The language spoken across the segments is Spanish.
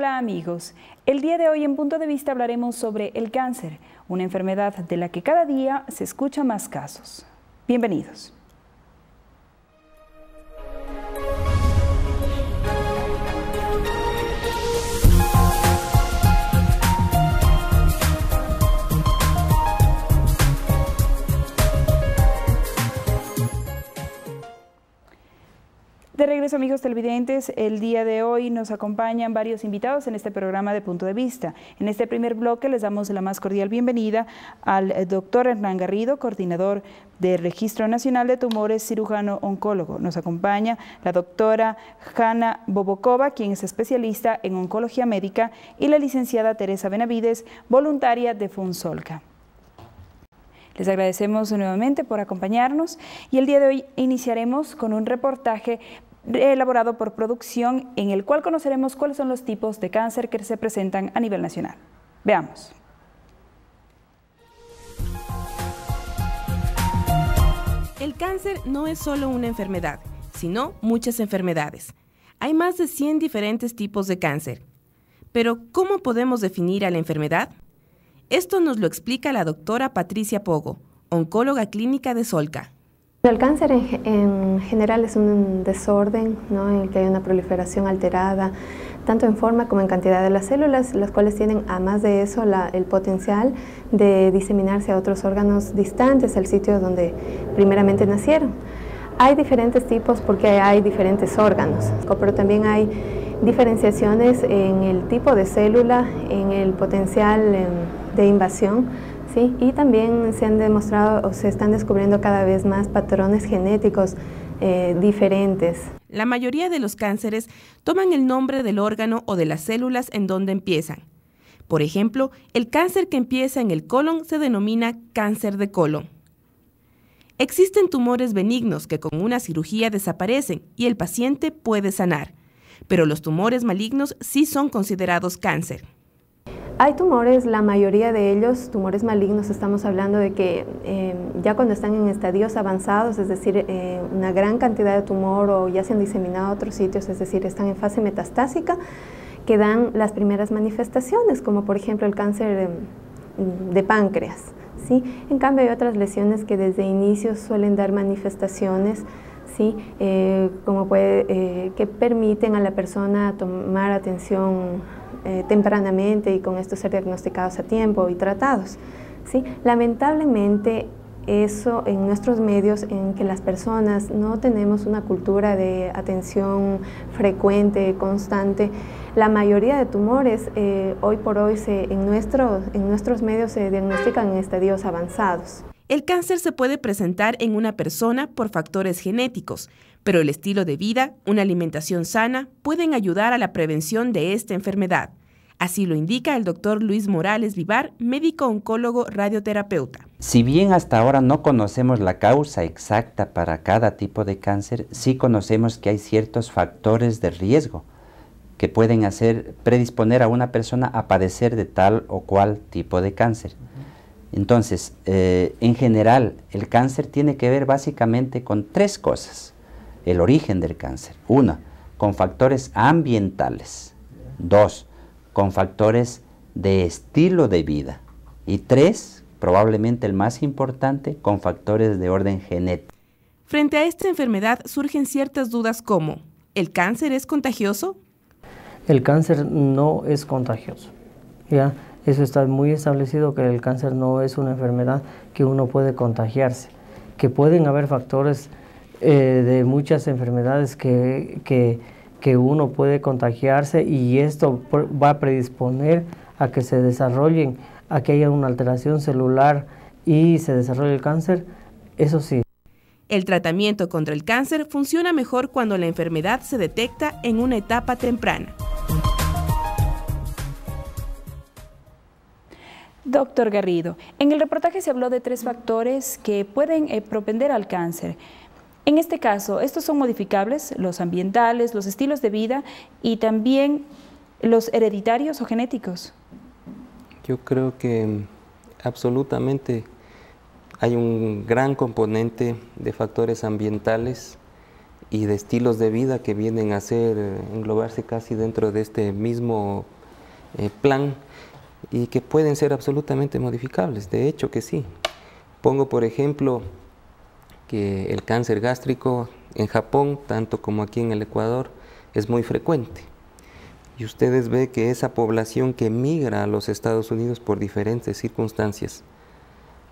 Hola amigos, el día de hoy en Punto de Vista hablaremos sobre el cáncer, una enfermedad de la que cada día se escuchan más casos. Bienvenidos. De regreso, amigos televidentes, el día de hoy nos acompañan varios invitados en este programa de Punto de Vista. En este primer bloque les damos la más cordial bienvenida al doctor Hernán Garrido, coordinador del Registro Nacional de Tumores, cirujano oncólogo. Nos acompaña la doctora Hanna Bobokova, quien es especialista en oncología médica, y la licenciada Teresa Benavides, voluntaria de Funsolca. Les agradecemos nuevamente por acompañarnos y el día de hoy iniciaremos con un reportaje elaborado por producción en el cual conoceremos cuáles son los tipos de cáncer que se presentan a nivel nacional. Veamos. El cáncer no es solo una enfermedad, sino muchas enfermedades. Hay más de 100 diferentes tipos de cáncer. Pero, ¿cómo podemos definir a la enfermedad? Esto nos lo explica la doctora Patricia Pogo, oncóloga clínica de Solca. El cáncer en general es un desorden, ¿no?, en el que hay una proliferación alterada, tanto en forma como en cantidad de las células, las cuales tienen, además de eso, el potencial de diseminarse a otros órganos distantes al sitio donde primeramente nacieron. Hay diferentes tipos porque hay diferentes órganos, pero también hay diferenciaciones en el tipo de célula, en el potencial de invasión, ¿sí? Y también se han demostrado o se están descubriendo cada vez más patrones genéticos diferentes. La mayoría de los cánceres toman el nombre del órgano o de las células en donde empiezan. Por ejemplo, el cáncer que empieza en el colon se denomina cáncer de colon. Existen tumores benignos que con una cirugía desaparecen y el paciente puede sanar, pero los tumores malignos sí son considerados cáncer. Hay tumores, la mayoría de ellos, tumores malignos, estamos hablando de que ya cuando están en estadios avanzados, es decir, una gran cantidad de tumor o ya se han diseminado a otros sitios, es decir, están en fase metastásica, que dan las primeras manifestaciones, como por ejemplo el cáncer de páncreas, ¿sí? En cambio hay otras lesiones que desde inicios suelen dar manifestaciones, ¿sí? Que permiten a la persona tomar atención tempranamente y con esto ser diagnosticados a tiempo y tratados, ¿sí? Lamentablemente eso en nuestros medios, en que las personas no tenemos una cultura de atención frecuente, constante, la mayoría de tumores hoy por hoy en nuestros medios se diagnostican en estadios avanzados. El cáncer se puede presentar en una persona por factores genéticos, pero el estilo de vida, una alimentación sana, pueden ayudar a la prevención de esta enfermedad. Así lo indica el doctor Luis Morales Vivar, médico oncólogo radioterapeuta. Si bien hasta ahora no conocemos la causa exacta para cada tipo de cáncer, sí conocemos que hay ciertos factores de riesgo que pueden predisponer a una persona a padecer de tal o cual tipo de cáncer. Entonces, en general, el cáncer tiene que ver básicamente con tres cosas. El origen del cáncer. 1, con factores ambientales. 2, con factores de estilo de vida. Y 3, probablemente el más importante, con factores de orden genético. Frente a esta enfermedad surgen ciertas dudas como, ¿el cáncer es contagioso? El cáncer no es contagioso, ¿ya? Eso está muy establecido, que el cáncer no es una enfermedad que uno puede contagiarse, que pueden haber factores de muchas enfermedades que uno puede contagiarse y esto va a predisponer a que se desarrollen, a que haya una alteración celular y se desarrolle el cáncer, eso sí. El tratamiento contra el cáncer funciona mejor cuando la enfermedad se detecta en una etapa temprana. Doctor Garrido, en el reportaje se habló de 3 factores que pueden propender al cáncer. En este caso, estos son modificables, los ambientales, los estilos de vida y también los hereditarios o genéticos. Yo creo que absolutamente hay un gran componente de factores ambientales y de estilos de vida que vienen a englobarse casi dentro de este mismo plan y que pueden ser absolutamente modificables, de hecho que sí. Pongo por ejemplo que el cáncer gástrico en Japón, tanto como aquí en el Ecuador, es muy frecuente. Y ustedes ven que esa población que migra a los Estados Unidos por diferentes circunstancias,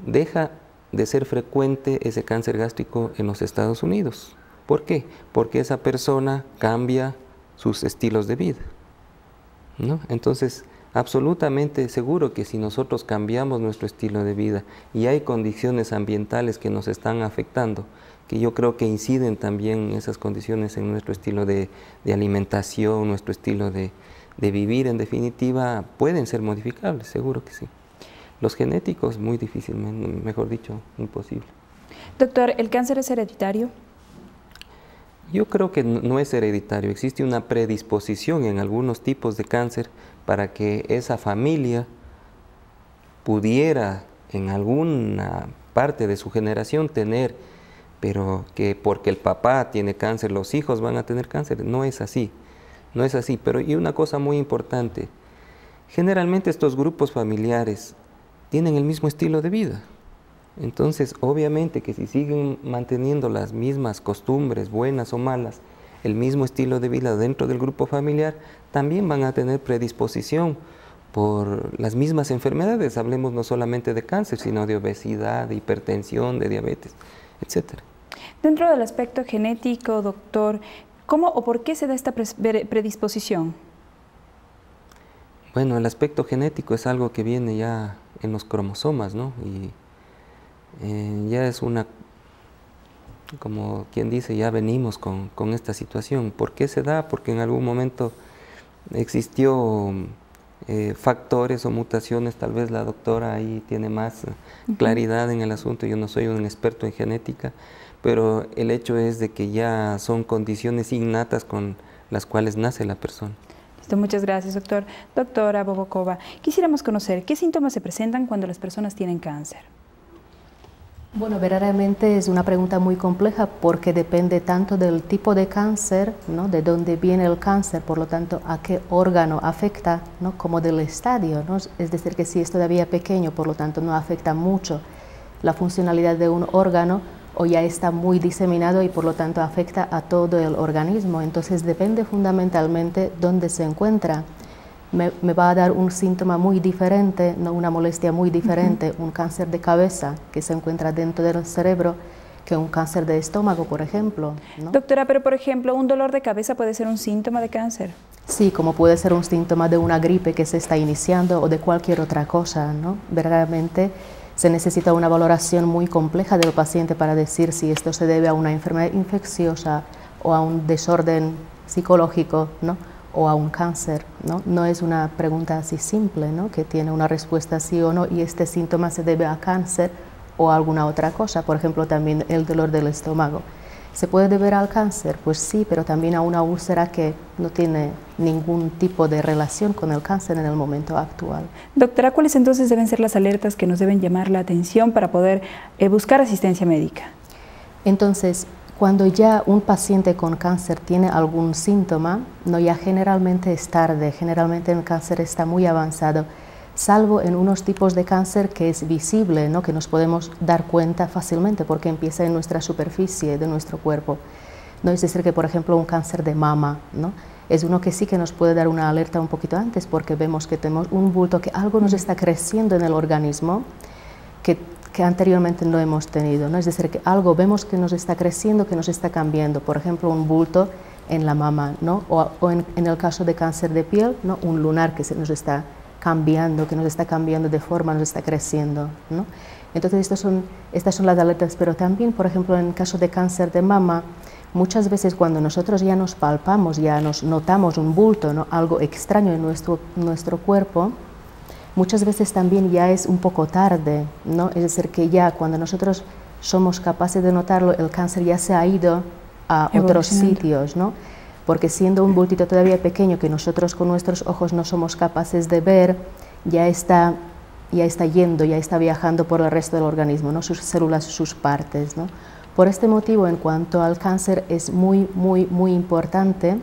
deja de ser frecuente ese cáncer gástrico en los Estados Unidos. ¿Por qué? Porque esa persona cambia sus estilos de vida, ¿no? Entonces, absolutamente seguro que si nosotros cambiamos nuestro estilo de vida y hay condiciones ambientales que nos están afectando, que yo creo que inciden también esas condiciones en nuestro estilo de alimentación, nuestro estilo de vivir, en definitiva, pueden ser modificables, seguro que sí. Los genéticos, muy difícilmente, mejor dicho, imposible. Doctor, ¿el cáncer es hereditario? Yo creo que no es hereditario, existe una predisposición en algunos tipos de cáncer para que esa familia pudiera en alguna parte de su generación tener, pero que porque el papá tiene cáncer, los hijos van a tener cáncer. No es así, no es así. Pero y una cosa muy importante, generalmente estos grupos familiares tienen el mismo estilo de vida. Entonces, obviamente que si siguen manteniendo las mismas costumbres, buenas o malas, el mismo estilo de vida dentro del grupo familiar, también van a tener predisposición por las mismas enfermedades. Hablemos no solamente de cáncer, sino de obesidad, de hipertensión, de diabetes, etcétera. Dentro del aspecto genético, doctor, ¿cómo o por qué se da esta predisposición? Bueno, el aspecto genético es algo que viene ya en los cromosomas, ¿no? Y ya es una, como quien dice, ya venimos con esta situación. ¿Por qué se da? Porque en algún momento existió factores o mutaciones, tal vez la doctora ahí tiene más claridad en el asunto, yo no soy un experto en genética, pero el hecho es de que ya son condiciones innatas con las cuales nace la persona. Listo, muchas gracias, doctor. Doctora Bobokova, quisiéramos conocer qué síntomas se presentan cuando las personas tienen cáncer. Bueno, verdaderamente es una pregunta muy compleja porque depende tanto del tipo de cáncer, ¿no? De dónde viene el cáncer, por lo tanto, a qué órgano afecta, ¿no? Como del estadio, ¿no? Es decir, que si es todavía pequeño, por lo tanto, no afecta mucho la funcionalidad de un órgano, o ya está muy diseminado y por lo tanto afecta a todo el organismo. Entonces depende fundamentalmente dónde se encuentra. Me va a dar un síntoma muy diferente, ¿no? Una molestia muy diferente, un cáncer de cabeza que se encuentra dentro del cerebro, que un cáncer de estómago, por ejemplo, ¿no? Doctora, pero por ejemplo, ¿un dolor de cabeza puede ser un síntoma de cáncer? Sí, como puede ser un síntoma de una gripe que se está iniciando o de cualquier otra cosa, ¿no? Verdaderamente se necesita una valoración muy compleja del paciente para decir si esto se debe a una enfermedad infecciosa o a un desorden psicológico, ¿no? O a un cáncer, ¿no? No es una pregunta así simple, ¿no? Que tiene una respuesta sí o no, y este síntoma se debe a cáncer o a alguna otra cosa, por ejemplo también el dolor del estómago. ¿Se puede deber al cáncer? Pues sí, pero también a una úlcera que no tiene ningún tipo de relación con el cáncer en el momento actual. Doctora, ¿cuáles entonces deben ser las alertas que nos deben llamar la atención para poder buscar asistencia médica? Entonces, cuando ya un paciente con cáncer tiene algún síntoma, no, ya generalmente es tarde, generalmente el cáncer está muy avanzado, salvo en unos tipos de cáncer que es visible, ¿no? Que nos podemos dar cuenta fácilmente porque empieza en nuestra superficie de nuestro cuerpo. ¿No? Es decir, que por ejemplo un cáncer de mama, ¿no? Es uno que sí que nos puede dar una alerta un poquito antes porque vemos que tenemos un bulto, que algo nos está creciendo en el organismo que anteriormente no hemos tenido, ¿no? Es decir, que algo vemos que nos está creciendo, que nos está cambiando, por ejemplo un bulto en la mama, ¿no? O en el caso de cáncer de piel, ¿no? Un lunar que nos está cambiando, que nos está cambiando de forma, nos está creciendo, ¿no? Entonces estas son las alertas, pero también, por ejemplo, en el caso de cáncer de mama, muchas veces cuando nosotros ya nos palpamos, ya nos notamos un bulto, ¿no? Algo extraño en nuestro cuerpo, muchas veces también ya es un poco tarde, ¿no? Es decir, que ya cuando nosotros somos capaces de notarlo, el cáncer ya se ha ido a otros sitios, ¿no? Porque siendo un bultito todavía pequeño que nosotros con nuestros ojos no somos capaces de ver, ya está viajando por el resto del organismo, ¿no? Sus células, sus partes, ¿no? Por este motivo, en cuanto al cáncer, es muy importante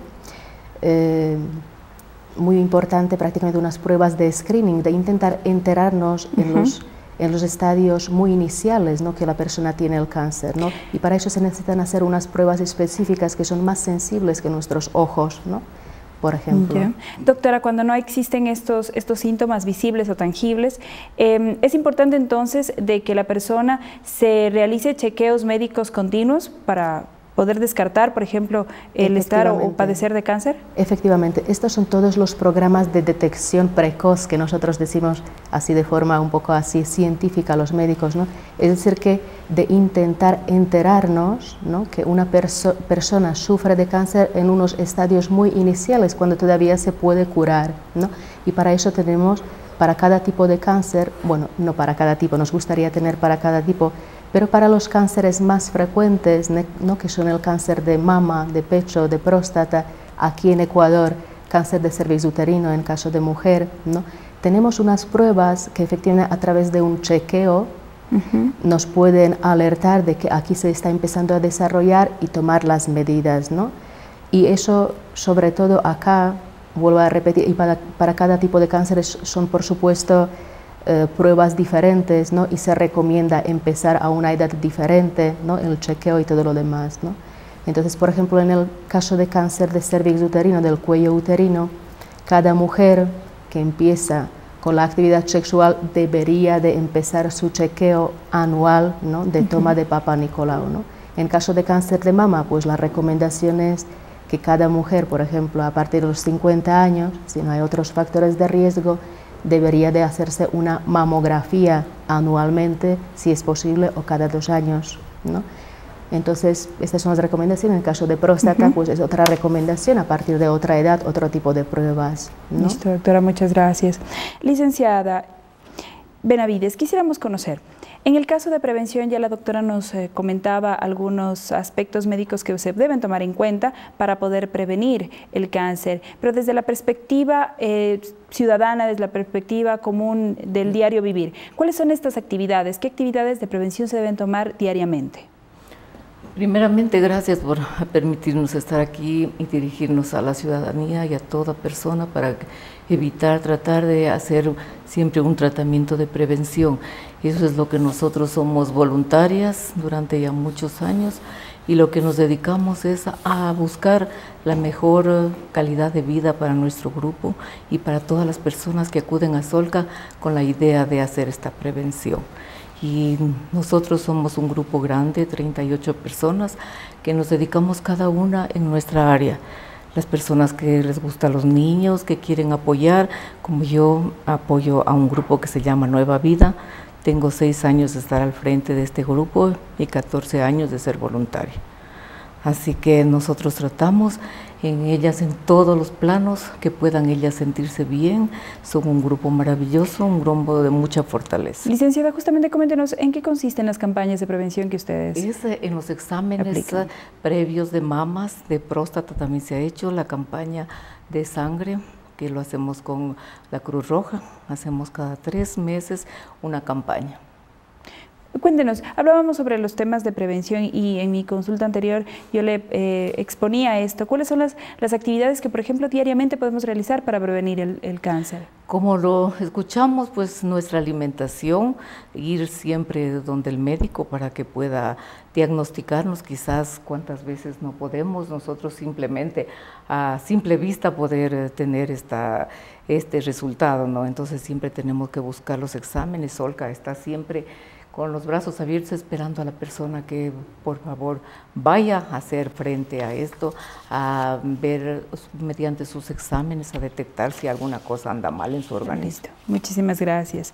prácticamente unas pruebas de screening, de intentar enterarnos en los estadios muy iniciales, ¿no?, que la persona tiene el cáncer, ¿no? Y para eso se necesitan hacer unas pruebas específicas que son más sensibles que nuestros ojos, ¿no?, por ejemplo. Yeah. Doctora, cuando no existen estos síntomas visibles o tangibles, es importante entonces de que la persona se realice chequeos médicos continuos para poder descartar, por ejemplo, el estar o padecer de cáncer. Efectivamente, estos son todos los programas de detección precoz que nosotros decimos así de forma un poco así científica a los médicos, ¿no? Es decir, que de intentar enterarnos, ¿no?, que una persona sufre de cáncer en unos estadios muy iniciales, cuando todavía se puede curar, ¿no? Y para eso tenemos, para cada tipo de cáncer, bueno, no para cada tipo, nos gustaría tener para cada tipo, pero para los cánceres más frecuentes, ¿no?, que son el cáncer de mama, de pecho, de próstata, aquí en Ecuador, cáncer de cervix uterino en caso de mujer, ¿no?, tenemos unas pruebas que efectivamente a través de un chequeo nos pueden alertar de que aquí se está empezando a desarrollar y tomar las medidas, ¿no? Y eso, sobre todo acá, vuelvo a repetir, y para cada tipo de cánceres son, por supuesto, pruebas diferentes, ¿no?, y se recomienda empezar a una edad diferente, ¿no?, el chequeo y todo lo demás, ¿no? Entonces, por ejemplo, en el caso de cáncer de cervix uterino, del cuello uterino, cada mujer que empieza con la actividad sexual debería de empezar su chequeo anual, ¿no?, de toma de Papa Nicolau, ¿no? En caso de cáncer de mama, pues la recomendación es que cada mujer, por ejemplo, a partir de los 50 años, si no hay otros factores de riesgo, debería de hacerse una mamografía anualmente, si es posible, o cada 2 años, ¿no? Entonces, estas son las recomendaciones. En el caso de próstata, pues es otra recomendación, a partir de otra edad, otro tipo de pruebas, ¿no? Listo, doctora, muchas gracias. Licenciada Benavides, quisiéramos conocer, en el caso de prevención, ya la doctora nos comentaba algunos aspectos médicos que se deben tomar en cuenta para poder prevenir el cáncer, pero desde la perspectiva ciudadana, desde la perspectiva común del diario vivir, ¿cuáles son estas actividades? ¿Qué actividades de prevención se deben tomar diariamente? Primeramente, gracias por permitirnos estar aquí y dirigirnos a la ciudadanía y a toda persona para evitar, tratar de hacer siempre un tratamiento de prevención. Eso es lo que nosotros somos voluntarias durante ya muchos años y lo que nos dedicamos es a buscar la mejor calidad de vida para nuestro grupo y para todas las personas que acuden a Solca con la idea de hacer esta prevención. Y nosotros somos un grupo grande, 38 personas, que nos dedicamos cada una en nuestra área. Las personas que les gustan los niños, que quieren apoyar, como yo apoyo a un grupo que se llama Nueva Vida. Tengo 6 años de estar al frente de este grupo y 14 años de ser voluntaria. Así que nosotros tratamos en ellas en todos los planos que puedan ellas sentirse bien. Son un grupo maravilloso, un grupo de mucha fortaleza. Licenciada, justamente coméntenos en qué consisten las campañas de prevención que ustedes en los exámenes previos de mamas, de próstata también se ha hecho, la campaña de sangre, que lo hacemos con la Cruz Roja, hacemos cada 3 meses una campaña. Cuéntenos, hablábamos sobre los temas de prevención y en mi consulta anterior yo le exponía esto. ¿Cuáles son las actividades que, por ejemplo, diariamente podemos realizar para prevenir el cáncer? Como lo escuchamos, pues nuestra alimentación, ir siempre donde el médico para que pueda diagnosticarnos, quizás cuántas veces no podemos nosotros simplemente a simple vista poder tener este resultado, ¿no? Entonces siempre tenemos que buscar los exámenes. Solca está siempre con los brazos abiertos esperando a la persona que por favor vaya a hacer frente a esto, a ver mediante sus exámenes, a detectar si alguna cosa anda mal en su organismo. Listo. Muchísimas gracias.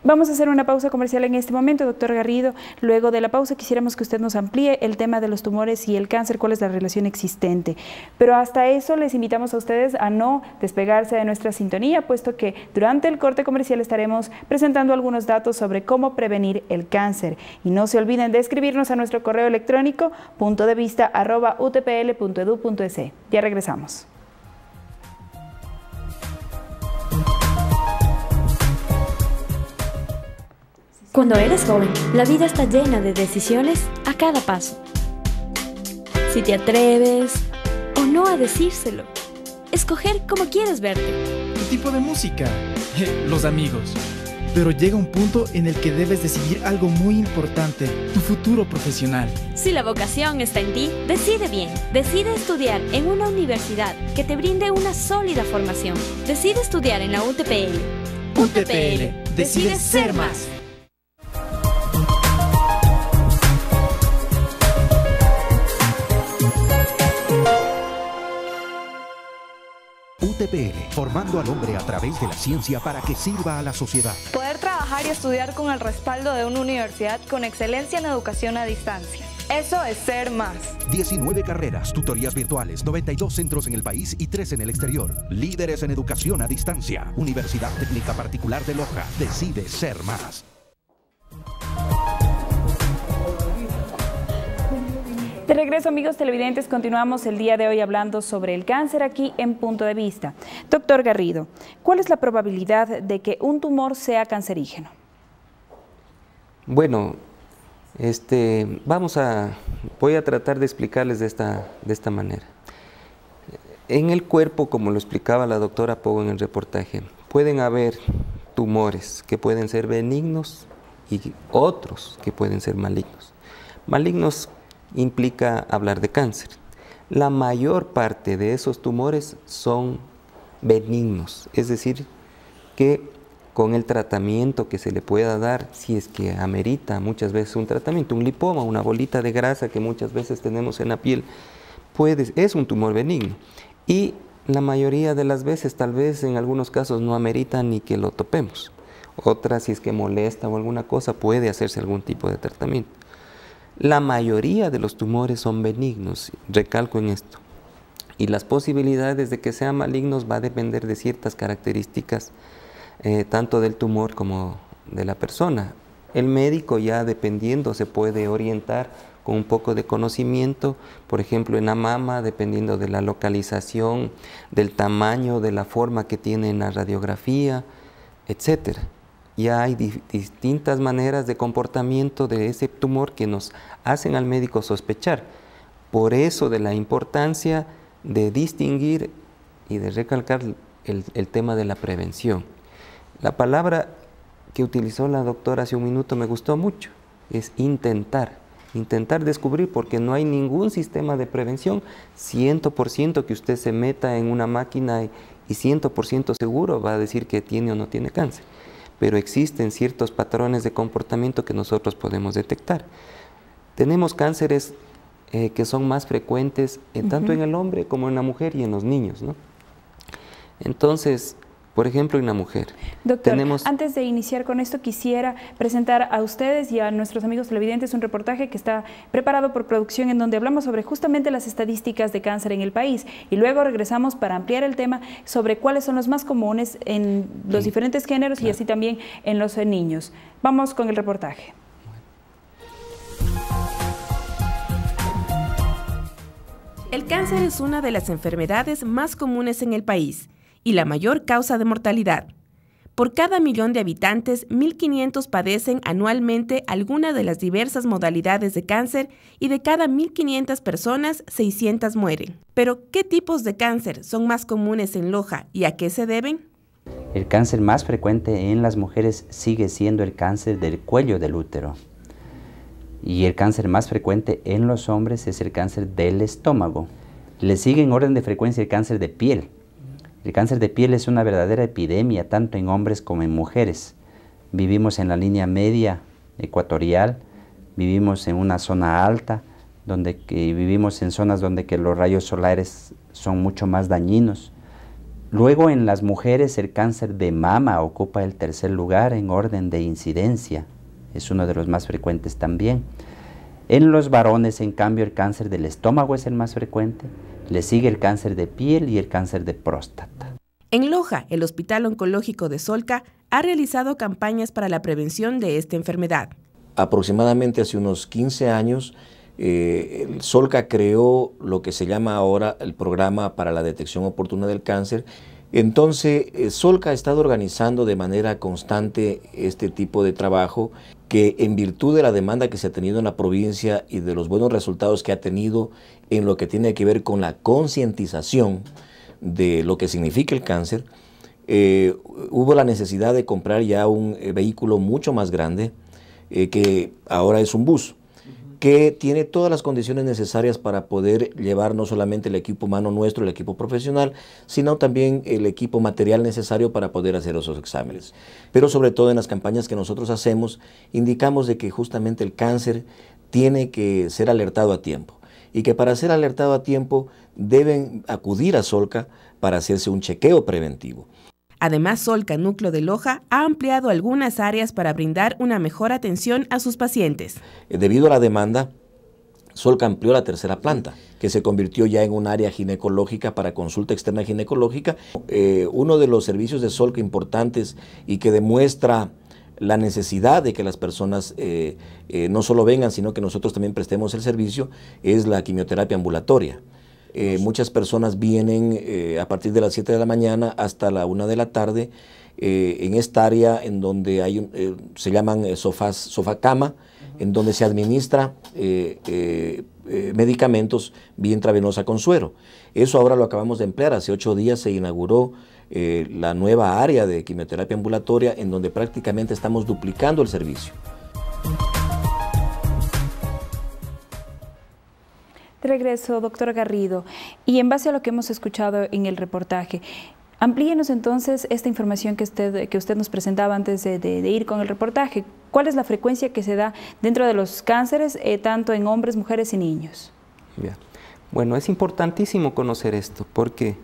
Vamos a hacer una pausa comercial en este momento, doctor Garrido. Luego de la pausa quisiéramos que usted nos amplíe el tema de los tumores y el cáncer, cuál es la relación existente. Pero hasta eso les invitamos a ustedes a no despegarse de nuestra sintonía, puesto que durante el corte comercial estaremos presentando algunos datos sobre cómo prevenir el cáncer. Y no se olviden de escribirnos a nuestro correo electrónico puntodevista@utpl.edu.es. Ya regresamos. Cuando eres joven, la vida está llena de decisiones a cada paso. Si te atreves o no a decírselo, escoger cómo quieres verte. ¿Qué tipo de música? Los amigos. Pero llega un punto en el que debes decidir algo muy importante, tu futuro profesional. Si la vocación está en ti, decide bien. Decide estudiar en una universidad que te brinde una sólida formación. Decide estudiar en la UTPL. UTPL. Decide ser más. UTPL, formando al hombre a través de la ciencia para que sirva a la sociedad. Poder trabajar y estudiar con el respaldo de una universidad con excelencia en educación a distancia. Eso es ser más. 19 carreras, tutorías virtuales, 92 centros en el país y 3 en el exterior. Líderes en educación a distancia. Universidad Técnica Particular de Loja. Decide ser más. De regreso, amigos televidentes, continuamos el día de hoy hablando sobre el cáncer aquí en Punto de Vista. Doctor Garrido, ¿cuál es la probabilidad de que un tumor sea cancerígeno? Bueno, voy a tratar de explicarles de esta manera. En el cuerpo, como lo explicaba la doctora Pogo en el reportaje, pueden haber tumores que pueden ser benignos y otros que pueden ser malignos. Malignos implica hablar de cáncer. La mayor parte de esos tumores son benignos, es decir, que con el tratamiento que se le pueda dar, si es que amerita muchas veces un tratamiento, un lipoma, una bolita de grasa que muchas veces tenemos en la piel, es un tumor benigno. Y la mayoría de las veces, tal vez en algunos casos, no amerita ni que lo topemos. Otras, si es que molesta o alguna cosa, puede hacerse algún tipo de tratamiento. La mayoría de los tumores son benignos, recalco en esto, y las posibilidades de que sean malignos va a depender de ciertas características, tanto del tumor como de la persona. El médico ya dependiendo se puede orientar con un poco de conocimiento, por ejemplo en la mama, dependiendo de la localización, del tamaño, de la forma que tiene en la radiografía, etc. Ya hay distintas maneras de comportamiento de ese tumor que nos hacen al médico sospechar. Por eso de la importancia de distinguir y de recalcar el tema de la prevención. La palabra que utilizó la doctora hace un minuto me gustó mucho, es intentar descubrir, porque no hay ningún sistema de prevención 100% que usted se meta en una máquina y 100% seguro va a decir que tiene o no tiene cáncer. Pero existen ciertos patrones de comportamiento que nosotros podemos detectar. Tenemos cánceres que son más frecuentes tanto en el hombre como en la mujer y en los niños, ¿no? Entonces, por ejemplo, en la mujer. Doctor, antes de iniciar con esto, quisiera presentar a ustedes y a nuestros amigos televidentes un reportaje que está preparado por producción en donde hablamos sobre justamente las estadísticas de cáncer en el país y luego regresamos para ampliar el tema sobre cuáles son los más comunes en los diferentes géneros y así también en los niños. Vamos con el reportaje. El cáncer es una de las enfermedades más comunes en el país y la mayor causa de mortalidad. Por cada 1.000.000 de habitantes, 1.500 padecen anualmente alguna de las diversas modalidades de cáncer y de cada 1.500 personas, 600 mueren. Pero, ¿qué tipos de cáncer son más comunes en Loja y a qué se deben? El cáncer más frecuente en las mujeres sigue siendo el cáncer del cuello del útero. Y el cáncer más frecuente en los hombres es el cáncer del estómago. Le sigue en orden de frecuencia el cáncer de piel. El cáncer de piel es una verdadera epidemia, tanto en hombres como en mujeres. Vivimos en la línea media ecuatorial, vivimos en una zona alta, vivimos en zonas donde los rayos solares son mucho más dañinos. Luego en las mujeres el cáncer de mama ocupa el tercer lugar en orden de incidencia, es uno de los más frecuentes también. En los varones, en cambio, el cáncer del estómago es el más frecuente, le sigue el cáncer de piel y el cáncer de próstata. En Loja, el Hospital Oncológico de Solca ha realizado campañas para la prevención de esta enfermedad. Aproximadamente hace unos 15 años, Solca creó lo que se llama ahora el Programa para la Detección Oportuna del Cáncer, Entonces, Solca ha estado organizando de manera constante este tipo de trabajo que, en virtud de la demanda que se ha tenido en la provincia y de los buenos resultados que ha tenido en lo que tiene que ver con la concientización de lo que significa el cáncer, hubo la necesidad de comprar ya un vehículo mucho más grande, que ahora es un bus, que tiene todas las condiciones necesarias para poder llevar no solamente el equipo humano nuestro, el equipo profesional, sino también el equipo material necesario para poder hacer esos exámenes. Pero sobre todo en las campañas que nosotros hacemos, indicamos de que justamente el cáncer tiene que ser alertado a tiempo y que para ser alertado a tiempo deben acudir a Solca para hacerse un chequeo preventivo. Además, Solca Núcleo de Loja ha ampliado algunas áreas para brindar una mejor atención a sus pacientes. Debido a la demanda, Solca amplió la tercera planta, que se convirtió ya en un área ginecológica para consulta externa ginecológica. Uno de los servicios de Solca importantes y que demuestra la necesidad de que las personas no solo vengan, sino que nosotros también prestemos el servicio, es la quimioterapia ambulatoria. Muchas personas vienen a partir de las 7 de la mañana hasta la 1 de la tarde en esta área en donde hay se llaman sofá-cama, en donde se administra medicamentos vía intravenosa con suero. Eso ahora lo acabamos de emplear. Hace 8 días se inauguró la nueva área de quimioterapia ambulatoria, en donde prácticamente estamos duplicando el servicio. De regreso, doctor Garrido, y en base a lo que hemos escuchado en el reportaje, amplíenos entonces esta información que usted nos presentaba antes de ir con el reportaje. ¿Cuál es la frecuencia que se da dentro de los cánceres, tanto en hombres, mujeres y niños? Bien. Bueno, es importantísimo conocer esto. ¿Por qué?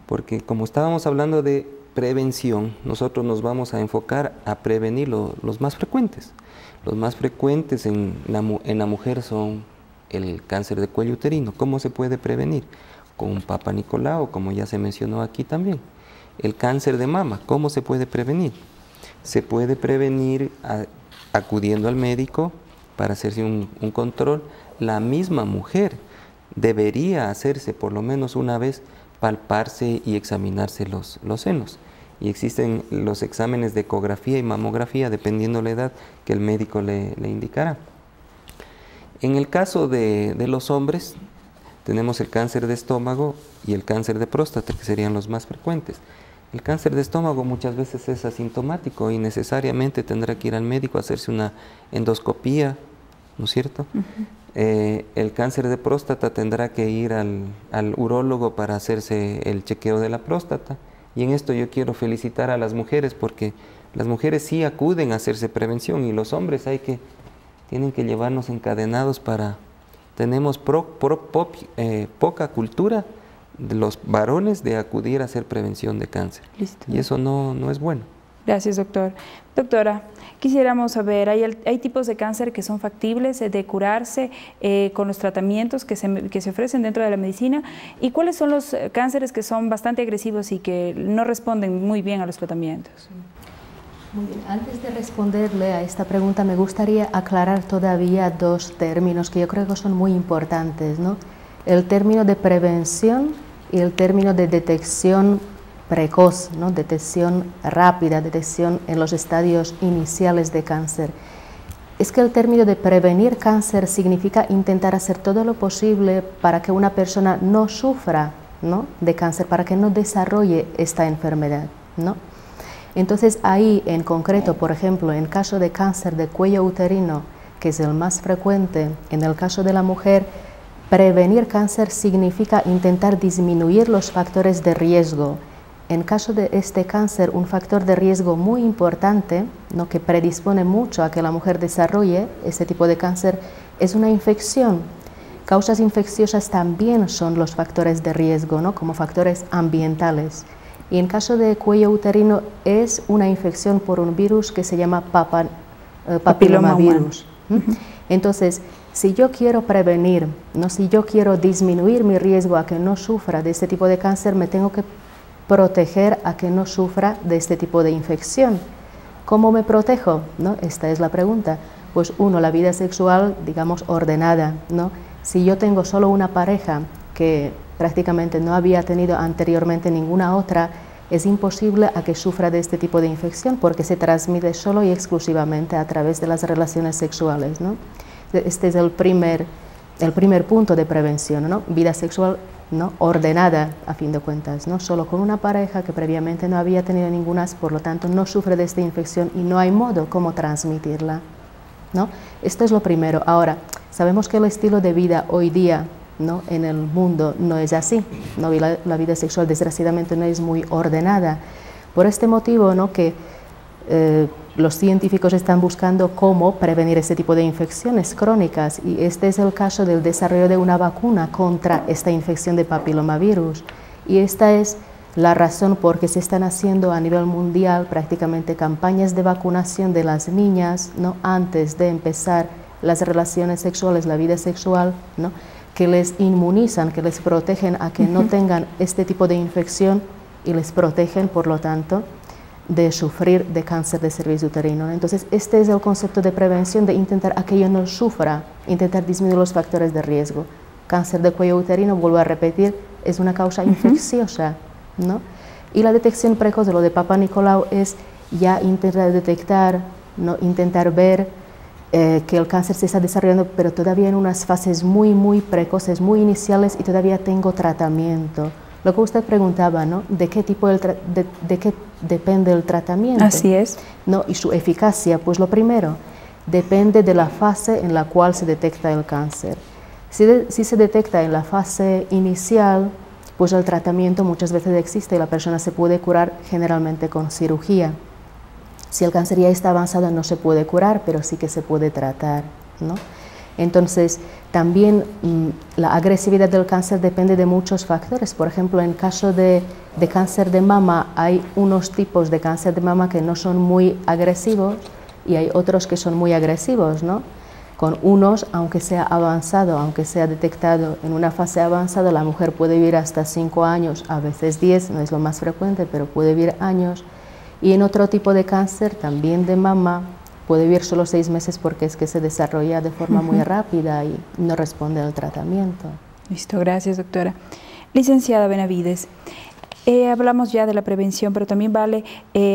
Porque como estábamos hablando de prevención, nosotros nos vamos a enfocar a prevenir los más frecuentes. Los más frecuentes en la mujer son el cáncer de cuello uterino. ¿Cómo se puede prevenir? Con un Papa Nicolau, como ya se mencionó aquí también. El cáncer de mama, ¿cómo se puede prevenir? Se puede prevenir acudiendo al médico para hacerse un control. La misma mujer debería hacerse por lo menos una vez, palparse y examinarse los senos. Y existen los exámenes de ecografía y mamografía, dependiendo la edad que el médico le indicará. En el caso de los hombres, tenemos el cáncer de estómago y el cáncer de próstata, que serían los más frecuentes. El cáncer de estómago muchas veces es asintomático y necesariamente tendrá que ir al médico a hacerse una endoscopía, ¿no es cierto? El cáncer de próstata tendrá que ir al urólogo para hacerse el chequeo de la próstata. Y en esto yo quiero felicitar a las mujeres, porque las mujeres sí acuden a hacerse prevención y los hombres tienen que llevarnos encadenados tenemos poca cultura de los varones de acudir a hacer prevención de cáncer. Listo. Y eso no es bueno. Gracias, doctor. Doctora, quisiéramos saber, ¿hay tipos de cáncer que son factibles de curarse con los tratamientos que se ofrecen dentro de la medicina? ¿Y cuáles son los cánceres que son bastante agresivos y que no responden muy bien a los tratamientos? Muy bien. Antes de responderle a esta pregunta, me gustaría aclarar todavía dos términos que yo creo que son muy importantes, ¿no? El término de prevención y el término de detección precoz, ¿no? Detección rápida, detección en los estadios iniciales de cáncer. Es que el término de prevenir cáncer significa intentar hacer todo lo posible para que una persona no sufra, ¿no? de cáncer, para que no desarrolle esta enfermedad, ¿no? Entonces ahí en concreto, por ejemplo, en caso de cáncer de cuello uterino, que es el más frecuente, en el caso de la mujer, prevenir cáncer significa intentar disminuir los factores de riesgo. En caso de este cáncer, un factor de riesgo muy importante, ¿no? que predispone mucho a que la mujer desarrolle este tipo de cáncer, es una infección. Causas infecciosas también son los factores de riesgo, ¿no? como factores ambientales. Y en caso de cuello uterino es una infección por un virus que se llama papilomavirus. Entonces, si yo quiero prevenir, ¿no? si yo quiero disminuir mi riesgo a que no sufra de este tipo de cáncer, me tengo que proteger a que no sufra de este tipo de infección. ¿Cómo me protejo? ¿No? Esta es la pregunta. Pues uno, la vida sexual, digamos, ordenada, ¿no? Si yo tengo solo una pareja que prácticamente no había tenido anteriormente ninguna otra, es imposible a que sufra de este tipo de infección porque se transmite solo y exclusivamente a través de las relaciones sexuales, ¿no? Este es el primer punto de prevención, ¿no? Vida sexual, ¿no?, ordenada, a fin de cuentas, ¿no? Solo con una pareja que previamente no había tenido ninguna, por lo tanto no sufre de esta infección y no hay modo como transmitirla, ¿no? Esto es lo primero. Ahora, sabemos que el estilo de vida hoy día, ¿no?, en el mundo no es así, ¿no? Y la vida sexual desgraciadamente no es muy ordenada. Por este motivo, ¿no?, que los científicos están buscando cómo prevenir este tipo de infecciones crónicas y este es el caso del desarrollo de una vacuna contra esta infección de papilomavirus y esta es la razón por que se están haciendo a nivel mundial prácticamente campañas de vacunación de las niñas, ¿no?, antes de empezar las relaciones sexuales, la vida sexual, ¿no?, que les inmunizan, que les protegen a que no tengan este tipo de infección y les protegen, por lo tanto, de sufrir de cáncer de cervix uterino. Entonces, este es el concepto de prevención, de intentar a que ello no sufra, intentar disminuir los factores de riesgo. Cáncer de cuello uterino, vuelvo a repetir, es una causa infecciosa, ¿no? Y la detección precoz de lo de Papa Nicolau es ya intentar detectar, ¿no?, intentar ver que el cáncer se está desarrollando, pero todavía en unas fases muy precoces, muy iniciales y todavía tengo tratamiento. Lo que usted preguntaba, ¿no?, de qué tipo de qué depende el tratamiento. Así es. ¿No? Y su eficacia, pues lo primero, depende de la fase en la cual se detecta el cáncer. Si se detecta en la fase inicial, pues el tratamiento muchas veces existe y la persona se puede curar generalmente con cirugía. Si el cáncer ya está avanzado no se puede curar, pero sí que se puede tratar, ¿no? Entonces, también la agresividad del cáncer depende de muchos factores. Por ejemplo, en caso de cáncer de mama, hay unos tipos de cáncer de mama que no son muy agresivos y hay otros que son muy agresivos, ¿no? Con unos, aunque sea avanzado, aunque sea detectado en una fase avanzada, la mujer puede vivir hasta 5 años, a veces 10, no es lo más frecuente, pero puede vivir años. Y en otro tipo de cáncer, también de mama, puede vivir solo 6 meses porque es que se desarrolla de forma muy rápida y no responde al tratamiento. Listo, gracias, doctora. Licenciada Benavides, hablamos ya de la prevención, pero también vale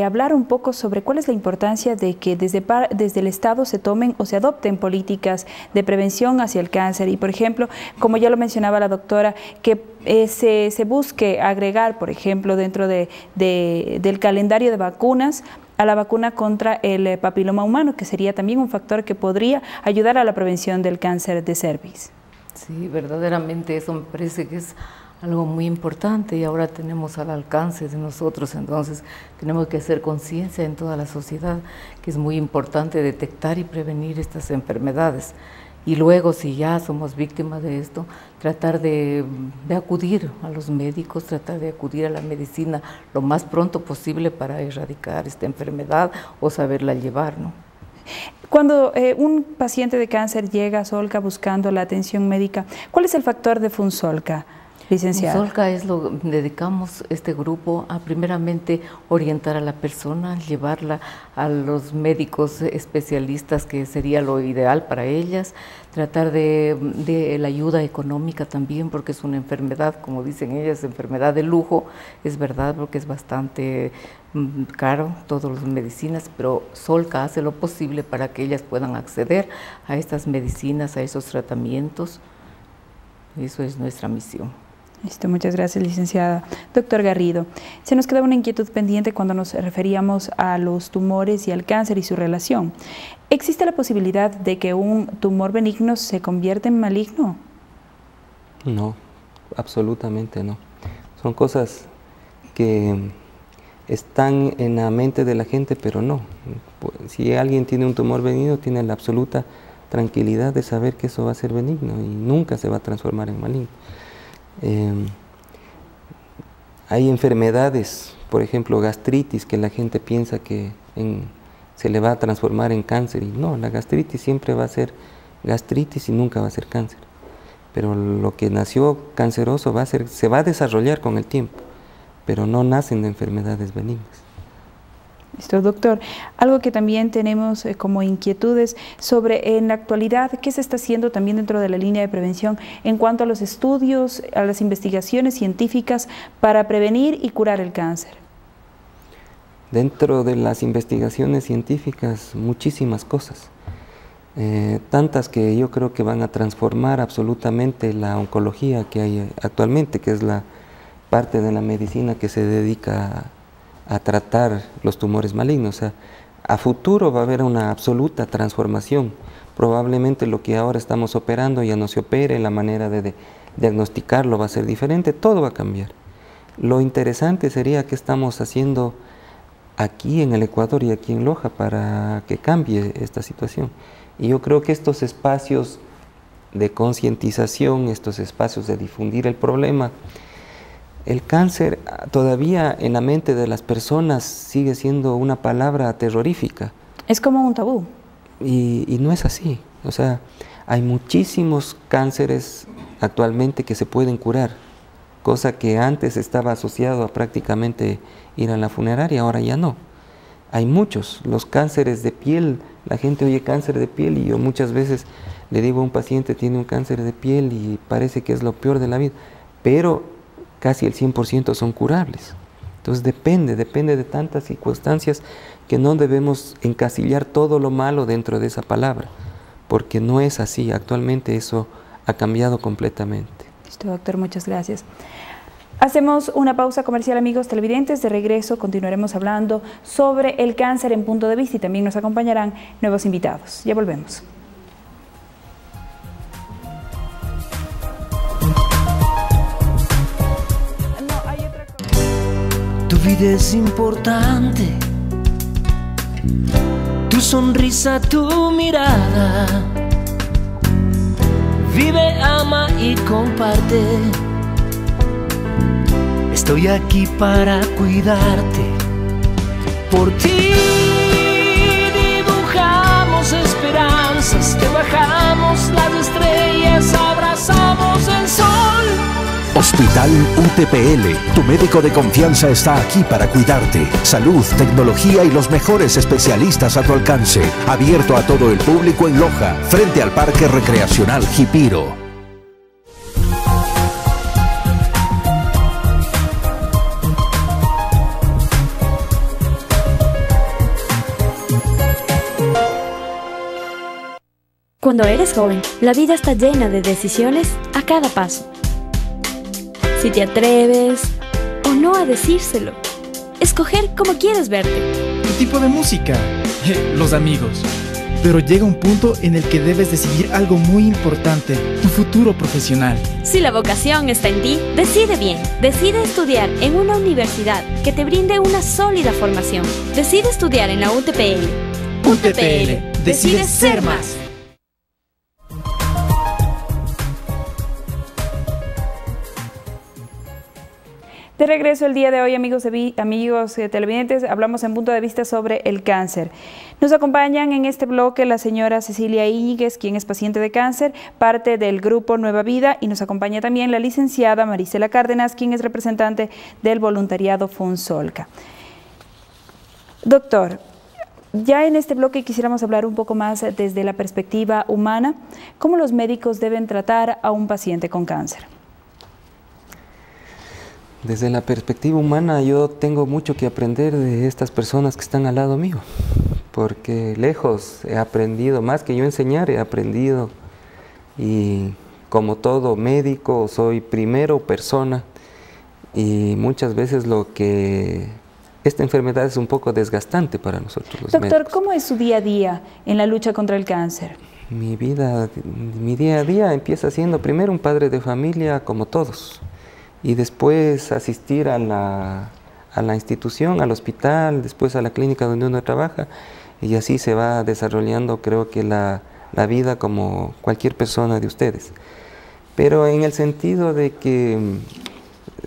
hablar un poco sobre cuál es la importancia de que desde el Estado se tomen o se adopten políticas de prevención hacia el cáncer y, por ejemplo, como ya lo mencionaba la doctora, que se busque agregar, por ejemplo, dentro del calendario de vacunas a la vacuna contra el papiloma humano, que sería también un factor que podría ayudar a la prevención del cáncer de cervix. Sí, verdaderamente eso me parece que es algo muy importante y ahora tenemos al alcance de nosotros, entonces tenemos que hacer conciencia en toda la sociedad que es muy importante detectar y prevenir estas enfermedades. Y luego, si ya somos víctimas de esto, tratar de acudir a los médicos, tratar de acudir a la medicina lo más pronto posible para erradicar esta enfermedad o saberla llevar, ¿no? Cuando un paciente de cáncer llega a Solca buscando la atención médica, ¿cuál es el factor de Funsolca, licenciada? Funsolca dedicamos este grupo a primeramente orientar a la persona, llevarla a los médicos especialistas, que sería lo ideal para ellas, tratar de la ayuda económica también, porque es una enfermedad, como dicen ellas, enfermedad de lujo, es verdad, porque es bastante caro todas las medicinas, pero Solca hace lo posible para que ellas puedan acceder a estas medicinas, a esos tratamientos. Eso es nuestra misión. Listo, muchas gracias, licenciada. Doctor Garrido, se nos quedaba una inquietud pendiente cuando nos referíamos a los tumores y al cáncer y su relación. ¿Existe la posibilidad de que un tumor benigno se convierta en maligno? No, absolutamente no. Son cosas que están en la mente de la gente, pero no. Si alguien tiene un tumor benigno, tiene la absoluta tranquilidad de saber que eso va a ser benigno y nunca se va a transformar en maligno. Hay enfermedades, por ejemplo gastritis, que la gente piensa que se le va a transformar en cáncer y no, la gastritis siempre va a ser gastritis y nunca va a ser cáncer. Pero lo que nació canceroso se va a desarrollar con el tiempo, pero no nacen de enfermedades benignas. Listo, doctor. Algo que también tenemos como inquietudes sobre en la actualidad, ¿qué se está haciendo también dentro de la línea de prevención en cuanto a los estudios, a las investigaciones científicas para prevenir y curar el cáncer? Dentro de las investigaciones científicas, muchísimas cosas. Tantas que yo creo que van a transformar absolutamente la oncología que hay actualmente, que es la parte de la medicina que se dedica a tratar los tumores malignos. O sea, a futuro va a haber una absoluta transformación. Probablemente lo que ahora estamos operando ya no se opere, la manera de diagnosticarlo va a ser diferente, todo va a cambiar. Lo interesante sería qué estamos haciendo aquí en el Ecuador y aquí en Loja para que cambie esta situación. Y yo creo que estos espacios de concientización, estos espacios de difundir el problema, el cáncer todavía en la mente de las personas sigue siendo una palabra terrorífica. Es como un tabú. Y no es así. O sea, hay muchísimos cánceres actualmente que se pueden curar, cosa que antes estaba asociado a prácticamente ir a la funeraria, ahora ya no. Hay muchos, los cánceres de piel, la gente oye cáncer de piel y yo muchas veces le digo a un paciente tiene un cáncer de piel y parece que es lo peor de la vida, pero casi el 100% son curables. Entonces depende de tantas circunstancias que no debemos encasillar todo lo malo dentro de esa palabra, porque no es así, actualmente eso ha cambiado completamente. Listo, doctor, muchas gracias. Hacemos una pausa comercial, amigos televidentes. De regreso continuaremos hablando sobre el cáncer en Punto de Vista y también nos acompañarán nuevos invitados. Ya volvemos. Tu vida es importante, tu sonrisa, tu mirada. Vive, ama y comparte. Estoy aquí para cuidarte. Por ti dibujamos esperanzas, te bajamos las estrellas, abrazamos el sol. Hospital UTPL, tu médico de confianza está aquí para cuidarte. Salud, tecnología y los mejores especialistas a tu alcance. Abierto a todo el público en Loja, frente al Parque Recreacional Jipiro. Cuando eres joven, la vida está llena de decisiones a cada paso. Si te atreves o no a decírselo, escoger cómo quieres verte. Tu tipo de música, los amigos. Pero llega un punto en el que debes decidir algo muy importante, tu futuro profesional. Si la vocación está en ti, decide bien. Decide estudiar en una universidad que te brinde una sólida formación. Decide estudiar en la UTPL. UTPL, decide ser más. De regreso el día de hoy, amigos televidentes, hablamos en Punto de Vista sobre el cáncer. Nos acompañan en este bloque la señora Cecilia Íñiguez, quien es paciente de cáncer, parte del grupo Nueva Vida, y nos acompaña también la licenciada Marisela Cárdenas, quien es representante del voluntariado Funsolca. Doctor, ya en este bloque quisiéramos hablar un poco más desde la perspectiva humana, ¿cómo los médicos deben tratar a un paciente con cáncer? Desde la perspectiva humana yo tengo mucho que aprender de estas personas que están al lado mío, porque lejos he aprendido, más que yo enseñar, he aprendido, y como todo médico soy primero persona, y muchas veces esta enfermedad es un poco desgastante para nosotros los médicos. Doctor, ¿cómo es su día a día en la lucha contra el cáncer? Mi día a día empieza siendo primero un padre de familia como todos, y después asistir a la institución, al hospital, después a la clínica donde uno trabaja, y así se va desarrollando, creo que la vida como cualquier persona de ustedes. Pero en el sentido de que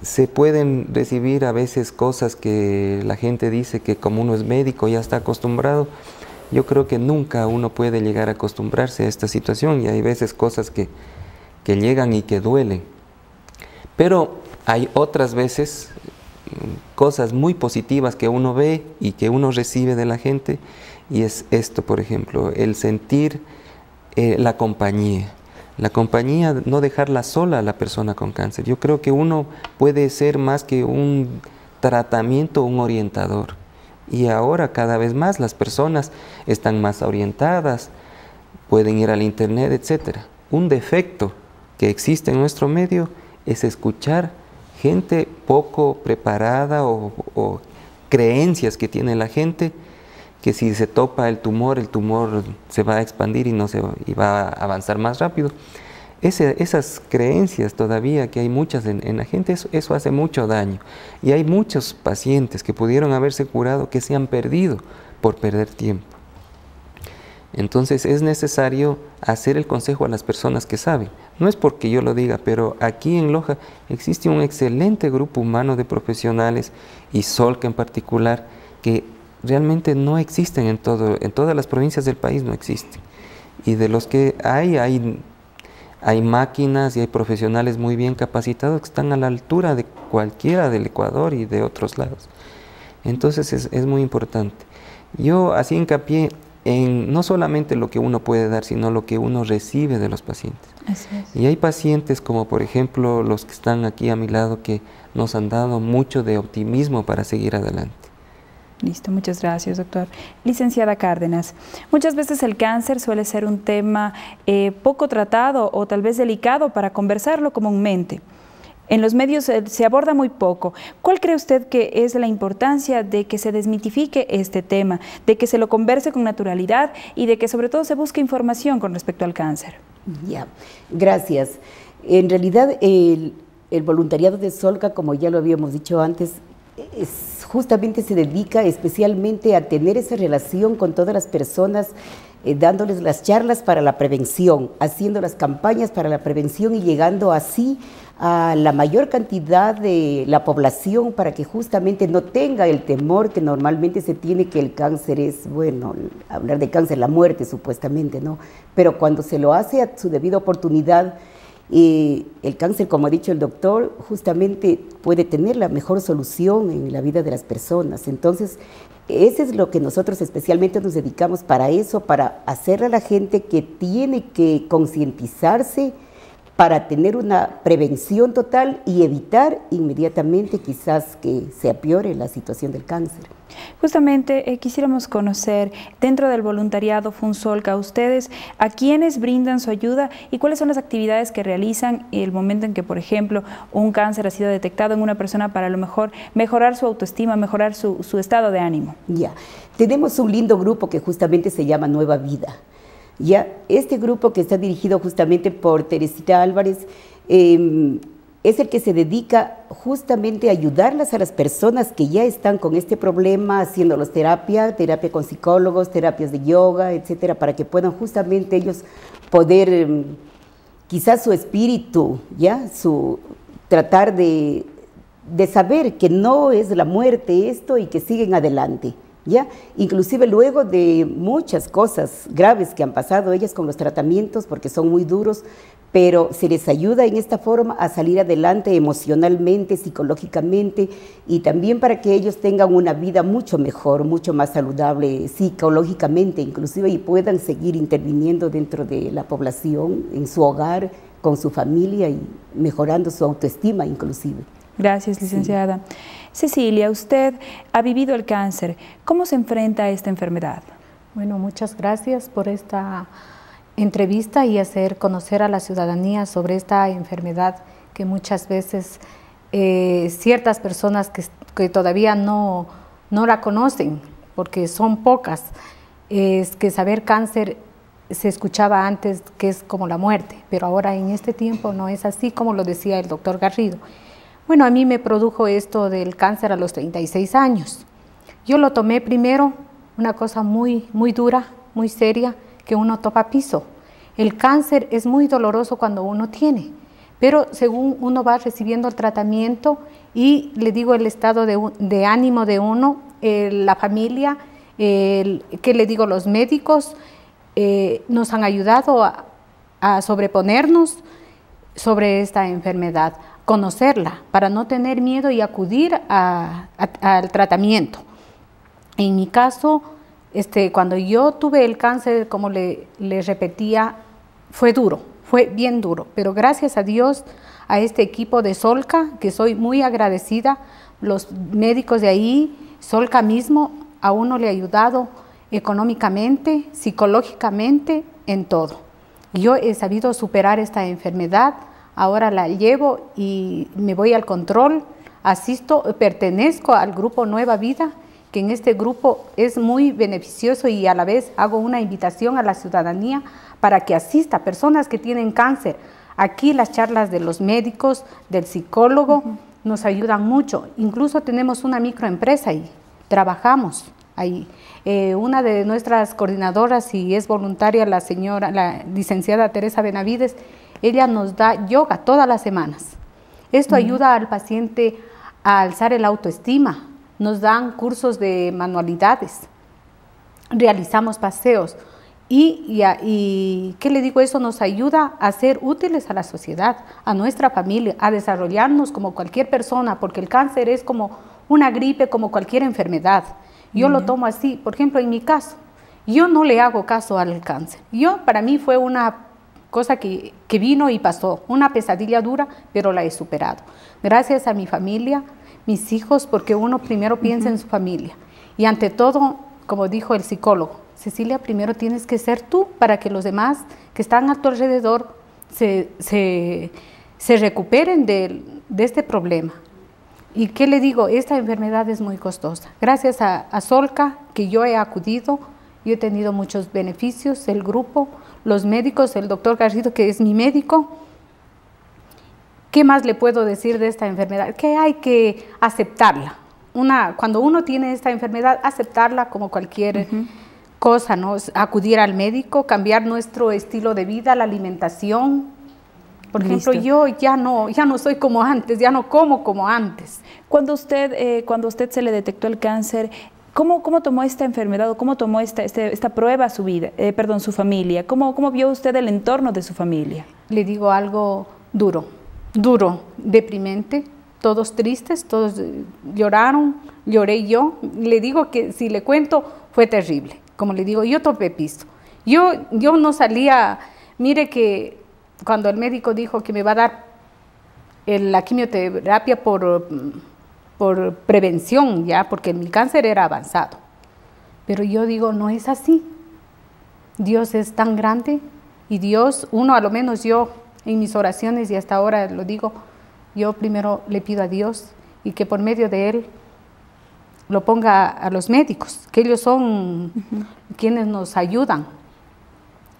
se pueden recibir a veces cosas que la gente dice que como uno es médico ya está acostumbrado, yo creo que nunca uno puede llegar a acostumbrarse a esta situación, y hay veces cosas que llegan y que duelen. Pero hay otras veces cosas muy positivas que uno ve y que uno recibe de la gente, y es esto, por ejemplo, el sentir la compañía, no dejarla sola a la persona con cáncer. Yo creo que uno puede ser más que un tratamiento, un orientador, Y ahora cada vez más las personas están más orientadas, pueden ir al internet, etc. Un defecto que existe en nuestro medio es escuchar gente poco preparada o creencias que tiene la gente, que si se topa el tumor se va a expandir y va a avanzar más rápido. Esas creencias todavía que hay muchas en la gente, eso hace mucho daño. Y hay muchos pacientes que pudieron haberse curado que se han perdido por perder tiempo. Entonces es necesario hacer el consejo a las personas que saben. No es porque yo lo diga, pero aquí en Loja existe un excelente grupo humano de profesionales, y Solca en particular, que realmente no existen en todas las provincias del país, no existen. Y de los que hay máquinas y hay profesionales muy bien capacitados que están a la altura de cualquiera del Ecuador y de otros lados. Entonces es muy importante. Yo así hincapié en no solamente lo que uno puede dar, sino lo que uno recibe de los pacientes. Así es. Y hay pacientes como por ejemplo los que están aquí a mi lado que nos han dado mucho de optimismo para seguir adelante. Listo, muchas gracias, doctor. Licenciada Cárdenas, muchas veces el cáncer suele ser un tema poco tratado o tal vez delicado para conversarlo comúnmente. En los medios se aborda muy poco. ¿Cuál cree usted que es la importancia de que se desmitifique este tema, de que se lo converse con naturalidad y de que sobre todo se busque información con respecto al cáncer? Ya, gracias. En realidad el voluntariado de Solca, como ya lo habíamos dicho antes, justamente se dedica especialmente a tener esa relación con todas las personas, dándoles las charlas para la prevención, haciendo las campañas para la prevención y llegando así a la mayor cantidad de la población para que justamente no tenga el temor que normalmente se tiene, que el cáncer es, bueno, hablar de cáncer, la muerte supuestamente, ¿no? Pero cuando se lo hace a su debida oportunidad, el cáncer, como ha dicho el doctor, justamente puede tener la mejor solución en la vida de las personas. Entonces, eso es lo que nosotros especialmente nos dedicamos para eso, para hacerle a la gente que tiene que concientizarse para tener una prevención total y evitar inmediatamente quizás que se empeore la situación del cáncer. Justamente quisiéramos conocer, dentro del voluntariado Funsolca, ustedes, ¿a quiénes brindan su ayuda y cuáles son las actividades que realizan en el momento en que, por ejemplo, un cáncer ha sido detectado en una persona para a lo mejor mejorar su autoestima, mejorar su estado de ánimo? Ya, tenemos un lindo grupo que justamente se llama Nueva Vida. Ya, este grupo que está dirigido justamente por Teresita Álvarez es el que se dedica justamente a ayudarlas a las personas que ya están con este problema, haciéndolos terapia con psicólogos, terapias de yoga, etcétera, para que puedan justamente ellos poder, quizás su espíritu, ya, tratar de saber que no es la muerte esto y que siguen adelante. ¿Ya? Inclusive luego de muchas cosas graves que han pasado ellas con los tratamientos, porque son muy duros, pero se les ayuda en esta forma a salir adelante emocionalmente, psicológicamente, y también para que ellos tengan una vida mucho mejor, mucho más saludable psicológicamente inclusive, y puedan seguir interviniendo dentro de la población, en su hogar, con su familia y mejorando su autoestima inclusive. Gracias, licenciada. Sí. Cecilia, usted ha vivido el cáncer. ¿Cómo se enfrenta a esta enfermedad? Bueno, muchas gracias por esta entrevista y hacer conocer a la ciudadanía sobre esta enfermedad que muchas veces ciertas personas que todavía no la conocen, porque son pocas. Es que saber cáncer se escuchaba antes que es como la muerte, pero ahora en este tiempo no es así como lo decía el doctor Garrido. Bueno, a mí me produjo esto del cáncer a los 36 años. Yo lo tomé primero, una cosa muy dura, muy seria, que uno topa piso. El cáncer es muy doloroso cuando uno tiene, pero según uno va recibiendo el tratamiento y le digo el estado de ánimo de uno, la familia, ¿qué le digo? Los médicos nos han ayudado a sobreponernos sobre esta enfermedad, conocerla, para no tener miedo y acudir al tratamiento. En mi caso, cuando yo tuve el cáncer, como le repetía, fue duro, fue bien duro, pero gracias a Dios, a este equipo de Solca, que soy muy agradecida, los médicos de ahí, Solca mismo, a uno le ha ayudado económicamente, psicológicamente, en todo. Yo he sabido superar esta enfermedad, ahora la llevo y me voy al control, asisto, pertenezco al grupo Nueva Vida, que en este grupo es muy beneficioso y a la vez hago una invitación a la ciudadanía para que asista a personas que tienen cáncer. Aquí las charlas de los médicos, del psicólogo, nos ayudan mucho. Incluso tenemos una microempresa y trabajamos ahí. Una de nuestras coordinadoras, y es voluntaria, la licenciada Teresa Benavides, ella nos da yoga todas las semanas. Esto ayuda al paciente a alzar el autoestima. Nos dan cursos de manualidades, realizamos paseos y ¿qué le digo? Eso nos ayuda a ser útiles a la sociedad, a nuestra familia, a desarrollarnos como cualquier persona, porque el cáncer es como una gripe, como cualquier enfermedad. Yo lo tomo así. Por ejemplo, en mi caso, yo no le hago caso al cáncer. Para mí fue una cosa que vino y pasó, una pesadilla dura, pero la he superado. Gracias a mi familia, mis hijos, porque uno primero piensa en su familia. Y ante todo, como dijo el psicólogo, Cecilia, primero tienes que ser tú para que los demás que están a tu alrededor se recuperen de este problema. ¿Y qué le digo? Esta enfermedad es muy costosa. Gracias a Solca, que yo he acudido, yo he tenido muchos beneficios, el grupo, los médicos, el doctor Garrido, que es mi médico. ¿Qué más le puedo decir de esta enfermedad? Que hay que aceptarla. Cuando uno tiene esta enfermedad, aceptarla como cualquier cosa, ¿no? Acudir al médico, cambiar nuestro estilo de vida, la alimentación. Por ejemplo, yo ya no soy como antes, ya no como como antes. Cuando usted se le detectó el cáncer, ¿cómo tomó esta enfermedad o cómo tomó esta prueba su familia? ¿Cómo vio usted el entorno de su familia? Le digo algo duro, deprimente, todos tristes, todos lloraron, lloré yo. Le digo que si le cuento fue terrible. Como le digo, yo tomé pisto. Yo no salía, mire que cuando el médico dijo que me va a dar la quimioterapia por prevención, ya, porque mi cáncer era avanzado. Pero yo digo, no es así. Dios es tan grande y Dios, a lo menos yo en mis oraciones y hasta ahora lo digo, yo primero le pido a Dios y que por medio de Él lo ponga a los médicos, que ellos son quienes nos ayudan.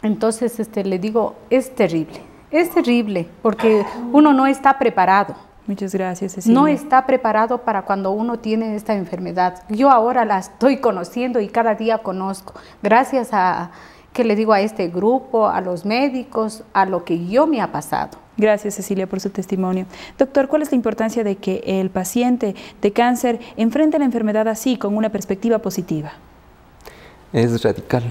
Entonces le digo, es terrible, porque uno no está preparado. Muchas gracias, Cecilia. No está preparado para cuando uno tiene esta enfermedad. Yo ahora la estoy conociendo y cada día conozco, gracias a este grupo, a los médicos, a lo que yo me ha pasado. Gracias, Cecilia, por su testimonio. Doctor, ¿cuál es la importancia de que el paciente de cáncer enfrente la enfermedad así, con una perspectiva positiva? Es radical.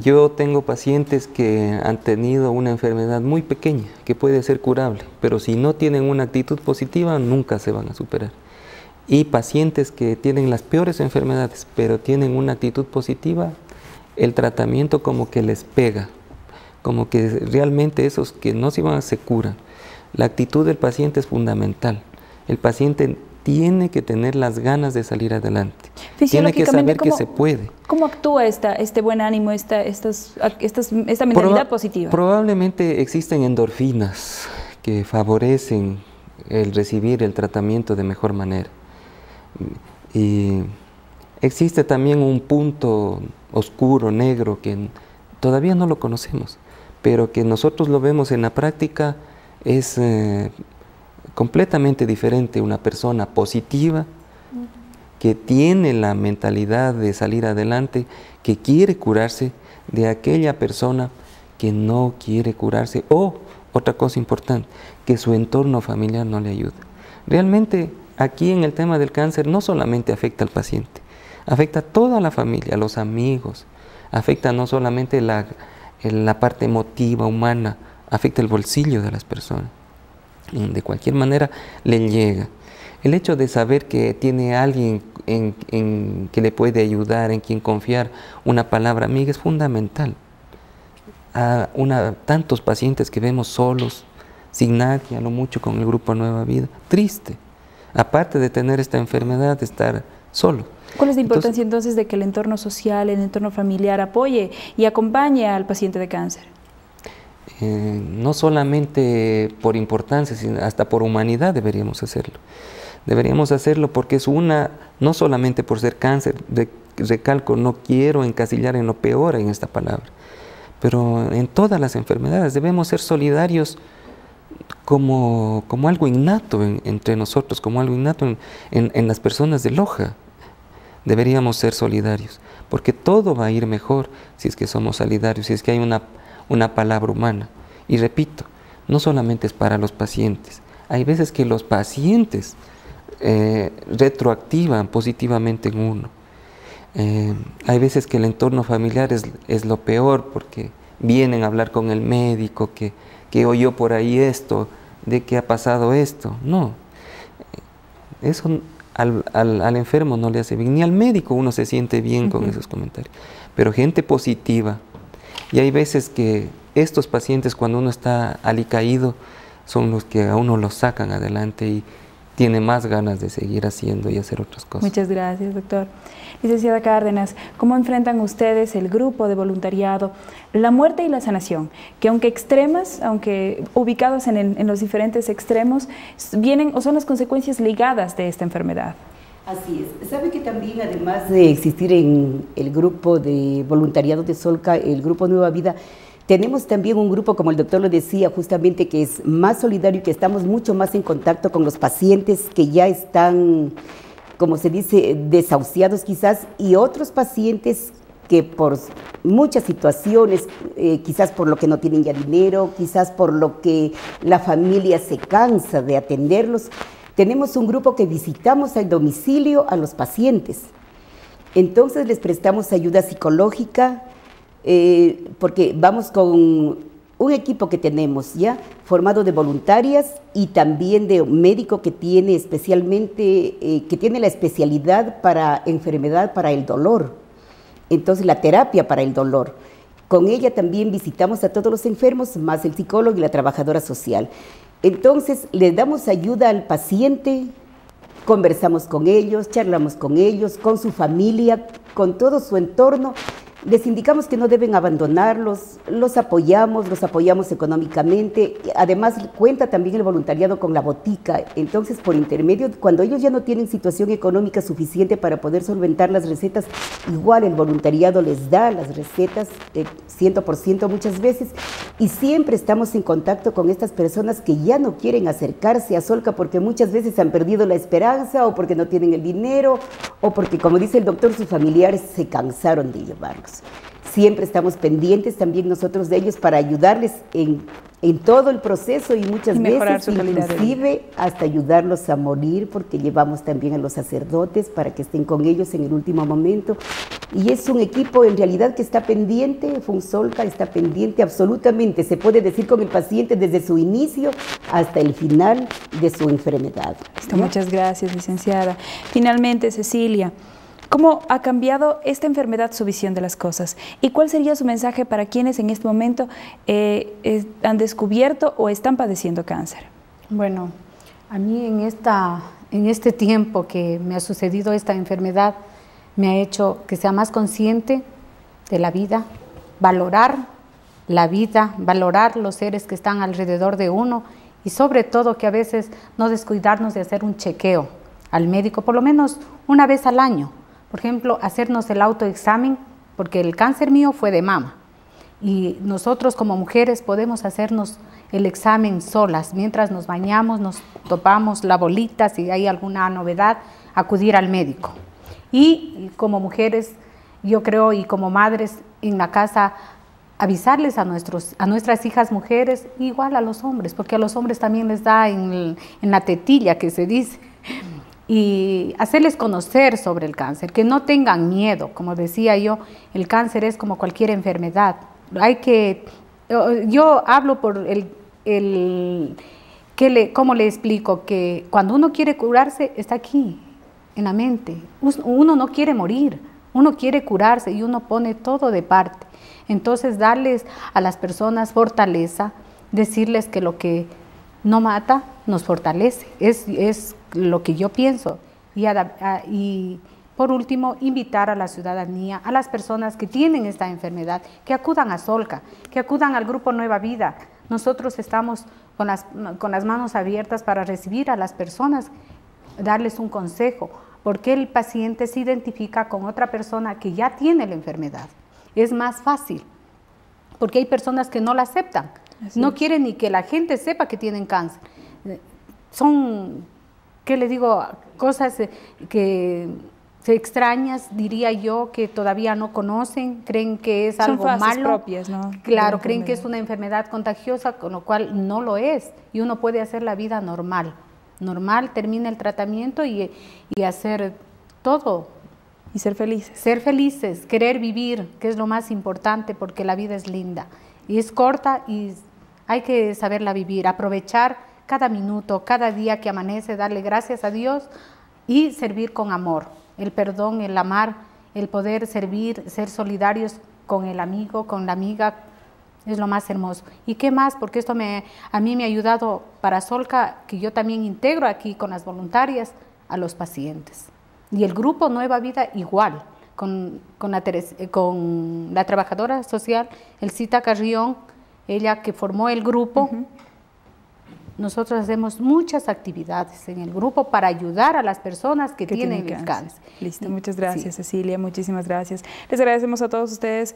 Yo tengo pacientes que han tenido una enfermedad muy pequeña, que puede ser curable, pero si no tienen una actitud positiva, nunca se van a superar. Y pacientes que tienen las peores enfermedades, pero tienen una actitud positiva, el tratamiento como que les pega, como que realmente esos que no se van se curan. La actitud del paciente es fundamental. El paciente tiene que tener las ganas de salir adelante. Tiene que saber que se puede. ¿Cómo actúa este buen ánimo, esta mentalidad positiva? Probablemente existen endorfinas que favorecen el recibir el tratamiento de mejor manera. Y existe también un punto oscuro, negro, que todavía no lo conocemos, pero que nosotros lo vemos en la práctica, es completamente diferente. Una persona positiva, que tiene la mentalidad de salir adelante, que quiere curarse, de aquella persona que no quiere curarse, o otra cosa importante, que su entorno familiar no le ayuda. Realmente aquí en el tema del cáncer no solamente afecta al paciente, afecta a toda la familia, a los amigos, afecta no solamente la parte emotiva, humana, afecta el bolsillo de las personas. De cualquier manera le llega. El hecho de saber que tiene alguien que le puede ayudar, en quien confiar, una palabra amiga, es fundamental. Tantos pacientes que vemos solos, sin nadie, a lo mucho con el grupo Nueva Vida, triste. Aparte de tener esta enfermedad, de estar solo. ¿Cuál es la importancia entonces de que el entorno social, el entorno familiar apoye y acompañe al paciente de cáncer? No solamente por importancia, sino hasta por humanidad deberíamos hacerlo. Deberíamos hacerlo porque es no solamente por ser cáncer, recalco, no quiero encasillar en lo peor en esta palabra, pero en todas las enfermedades debemos ser solidarios como algo innato entre nosotros, como algo innato en las personas de Loja. Deberíamos ser solidarios, porque todo va a ir mejor si es que somos solidarios, si es que hay una palabra humana. Y repito, no solamente es para los pacientes, hay veces que los pacientes retroactivan positivamente en uno. Hay veces que el entorno familiar es lo peor, porque vienen a hablar con el médico, que oyó por ahí esto, de que ha pasado esto. No, eso al enfermo no le hace bien, ni al médico uno se siente bien con esos comentarios, pero gente positiva. Y hay veces que estos pacientes, cuando uno está alicaído, son los que a uno los sacan adelante y tiene más ganas de seguir haciendo y hacer otras cosas. Muchas gracias, doctor. Licenciada Cárdenas, ¿cómo enfrentan ustedes, el grupo de voluntariado, la muerte y la sanación? Que aunque extremas, aunque ubicados en los diferentes extremos, vienen o son las consecuencias ligadas de esta enfermedad. Así es. ¿Sabe que también, además de existir en el grupo de voluntariado de Solca, el grupo Nueva Vida, tenemos también un grupo, como el doctor lo decía, justamente que es más solidario y que estamos mucho más en contacto con los pacientes que ya están, como se dice, desahuciados quizás, y otros pacientes que por muchas situaciones, quizás por lo que no tienen ya dinero, quizás por lo que la familia se cansa de atenderlos, tenemos un grupo que visitamos al domicilio a los pacientes. Entonces les prestamos ayuda psicológica, porque vamos con un equipo que tenemos ya formado de voluntarias y también de un médico que tiene especialmente, que tiene la especialidad para enfermedad, para el dolor. Entonces la terapia para el dolor. Con ella también visitamos a todos los enfermos, más el psicólogo y la trabajadora social. Entonces les damos ayuda al paciente, conversamos con ellos, charlamos con ellos, con su familia, con todo su entorno. Les indicamos que no deben abandonarlos, los apoyamos económicamente. Además, cuenta también el voluntariado con la botica. Entonces, por intermedio, cuando ellos ya no tienen situación económica suficiente para poder solventar las recetas, igual el voluntariado les da las recetas 100% muchas veces. Y siempre estamos en contacto con estas personas que ya no quieren acercarse a Solca porque muchas veces han perdido la esperanza o porque no tienen el dinero o porque, como dice el doctor, sus familiares se cansaron de llevarlos. Siempre estamos pendientes también nosotros de ellos para ayudarles en todo el proceso y muchas veces inclusive hasta ayudarlos a morir, porque llevamos también a los sacerdotes para que estén con ellos en el último momento. Y es un equipo en realidad que está pendiente, Funsolca está pendiente absolutamente, se puede decir, con el paciente desde su inicio hasta el final de su enfermedad. Muchas gracias, licenciada. Finalmente, Cecilia, ¿cómo ha cambiado esta enfermedad su visión de las cosas? ¿Y cuál sería su mensaje para quienes en este momento han descubierto o están padeciendo cáncer? Bueno, a mí en este tiempo que me ha sucedido esta enfermedad, me ha hecho que sea más consciente de la vida, valorar la vida, valorar los seres que están alrededor de uno y sobre todo que a veces no descuidarnos de hacer un chequeo al médico, por lo menos una vez al año. Por ejemplo, hacernos el autoexamen, porque el cáncer mío fue de mama. Y nosotros como mujeres podemos hacernos el examen solas. Mientras nos bañamos, nos topamos la bolita, si hay alguna novedad, acudir al médico. Y como mujeres, yo creo, y como madres en la casa, avisarles a nuestras hijas mujeres, igual a los hombres, porque a los hombres también les da en la tetilla, que se dice, y hacerles conocer sobre el cáncer, que no tengan miedo. Como decía yo, el cáncer es como cualquier enfermedad. Yo hablo por ¿cómo le explico? Que cuando uno quiere curarse, está aquí, en la mente. Uno no quiere morir, uno quiere curarse y uno pone todo de parte. Entonces, darles a las personas fortaleza, decirles que lo que no mata nos fortalece, es lo que yo pienso. Y Por último, invitar a la ciudadanía, a las personas que tienen esta enfermedad, que acudan a Solca, que acudan al Grupo Nueva Vida. Nosotros estamos con las manos abiertas para recibir a las personas, darles un consejo, porque el paciente se identifica con otra persona que ya tiene la enfermedad. Es más fácil, porque hay personas que no la aceptan, no quieren ni que la gente sepa que tienen cáncer. Son, ¿qué le digo? Cosas que extrañas, diría yo, que todavía no conocen, creen que es algo malo. Son fases propias, ¿no? Claro, creen que es una enfermedad contagiosa, con lo cual no lo es, y uno puede hacer la vida normal. Normal, termina el tratamiento y hacer todo. Y ser felices. Ser felices, querer vivir, que es lo más importante, porque la vida es linda y es corta y hay que saberla vivir, aprovechar cada minuto, cada día que amanece, darle gracias a Dios y servir con amor. El perdón, el amar, el poder servir, ser solidarios con el amigo, con la amiga, es lo más hermoso. ¿Y qué más? Porque esto a mí me ha ayudado para Solca, que yo también integro aquí con las voluntarias a los pacientes. Y el Grupo Nueva Vida igual, con la trabajadora social, Elcita Carrión, ella que formó el grupo. Nosotros hacemos muchas actividades en el grupo para ayudar a las personas que tienen el cáncer. Listo, muchas gracias, sí. Cecilia, muchísimas gracias. Les agradecemos a todos ustedes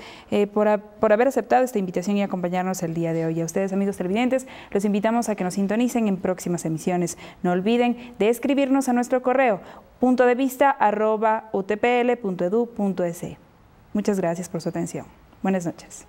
por haber aceptado esta invitación y acompañarnos el día de hoy. A ustedes, amigos televidentes, los invitamos a que nos sintonicen en próximas emisiones. No olviden de escribirnos a nuestro correo puntodevista@utpl.edu.es. Muchas gracias por su atención. Buenas noches.